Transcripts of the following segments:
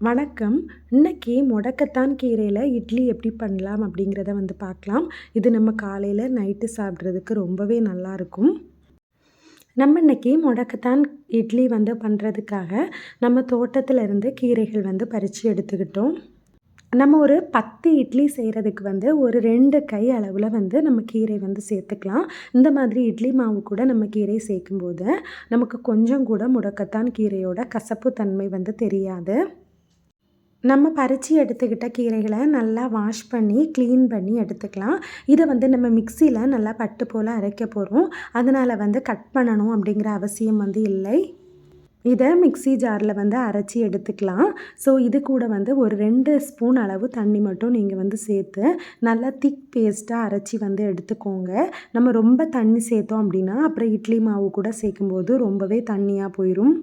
வணக்கம். இன்னைக்கு முடக்கத்தான் கீரையில் இட்லி எப்படி பண்ணலாம் அப்படிங்கிறத பார்க்கலாம். இது நம்ம காலையில் நைட்டு சாப்பிட்றதுக்கு ரொம்பவே நல்லாயிருக்கும். நம்ம இன்னைக்கு முடக்கத்தான் இட்லி பண்ணுறதுக்காக நம்ம தோட்டத்தில் இருந்து கீரைகள் பறித்து எடுத்துக்கிட்டோம். நம்ம ஒரு 10 இட்லி செய்கிறதுக்கு ஒரு 2 கை அளவில் நம்ம கீரை சேர்த்துக்கலாம். இந்த மாதிரி இட்லி மாவு கூட நம்ம கீரை சேர்க்கும்போது நமக்கு கொஞ்சம் கூட முடக்கத்தான் கீரையோட கசப்பு தன்மை தெரியாது. நம்ம பறித்து எடுத்துக்கிட்ட கீரைகளை நல்லா வாஷ் பண்ணி க்ளீன் பண்ணி எடுத்துக்கலாம். இதை நம்ம மிக்சியில் நல்லா பட்டு போல் அரைக்க போகிறோம். அதனால் கட் பண்ணணும் அப்படிங்கிற அவசியம் இல்லை. இதை மிக்சி ஜாரில் அரைச்சி எடுத்துக்கலாம். ஸோ இது கூட ஒரு 2 ஸ்பூன் அளவு தண்ணி மட்டும் நீங்கள் சேர்த்து நல்லா திக் பேஸ்ட்டாக அரைச்சி எடுத்துக்கோங்க. நம்ம ரொம்ப தண்ணி சேர்த்தோம் அப்படின்னா அப்புறம் இட்லி மாவு கூட சேர்க்கும்போது ரொம்பவே தண்ணியாக போயிடும்.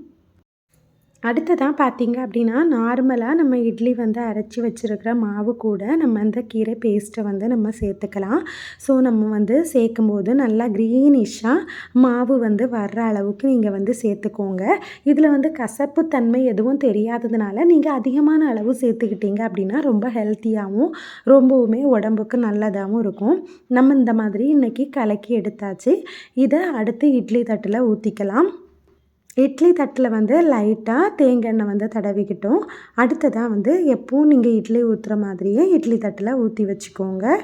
அடுத்ததாக பார்த்தீங்க அப்படின்னா நார்மலாக நம்ம இட்லி அரைச்சி வச்சுருக்கிற மாவு கூட நம்ம அந்த கீரை பேஸ்ட்டை நம்ம சேர்த்துக்கலாம். ஸோ நம்ம சேர்க்கும்போது நல்லா க்ரீனிஷாக மாவு வர்ற அளவுக்கு நீங்கள் சேர்த்துக்கோங்க. இதில் கசப்பு தன்மை எதுவும் தெரியாததுனால நீங்கள் அதிகமான அளவு சேர்த்துக்கிட்டீங்க அப்படின்னா ரொம்ப ஹெல்த்தியாகவும் ரொம்பவுமே உடம்புக்கு நல்லதாகவும் இருக்கும். நம்ம இந்த மாதிரி இன்றைக்கி கலக்கி எடுத்தாச்சு. இதை அடுத்து இட்லி தட்டில் ஊற்றிக்கலாம். இட்லி தட்டில் லைட்டாக தேங்காய் எண்ணெய் தடவிக்கிட்டோம். அடுத்ததாக எப்பவும் நீங்கள் இட்லி ஊற்றுற மாதிரியே இட்லி தட்டில் ஊற்றி வச்சுக்கோங்க.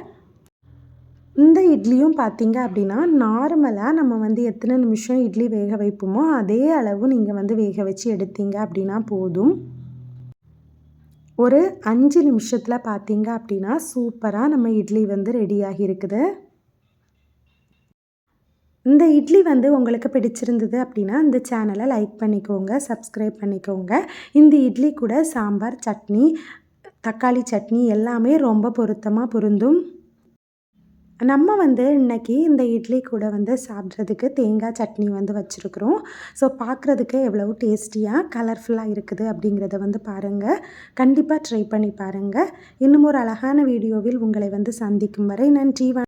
இந்த இட்லியும் பார்த்தீங்க அப்படின்னா நார்மலாக நம்ம எத்தனை நிமிஷம் இட்லி வேக வைப்போமோ அதே அளவு நீங்கள் வேக வச்சு எடுத்தீங்க அப்படின்னா போதும். ஒரு 5 நிமிஷத்தில் பார்த்தீங்க அப்படின்னா சூப்பராக நம்ம இட்லி ரெடியாகி இருக்குது. இந்த இட்லி உங்களுக்கு பிடிச்சிருந்தது அப்படின்னா இந்த சேனலை லைக் பண்ணிக்கோங்க, சப்ஸ்கிரைப் பண்ணிக்கோங்க. இந்த இட்லி கூட சாம்பார், சட்னி, தக்காளி சட்னி எல்லாமே ரொம்ப பொருந்தும். நம்ம இன்றைக்கி இந்த இட்லி கூட சாப்பிட்றதுக்கு தேங்காய் சட்னி வச்சுருக்குறோம். ஸோ பார்க்குறதுக்கு எவ்வளவு டேஸ்டியாக கலர்ஃபுல்லாக இருக்குது அப்படிங்கிறத பாருங்கள். கண்டிப்பாக ட்ரை பண்ணி பாருங்கள். இன்னும் ஒரு அழகான வீடியோவில் உங்களை சந்திக்கும் வரை நன்றி.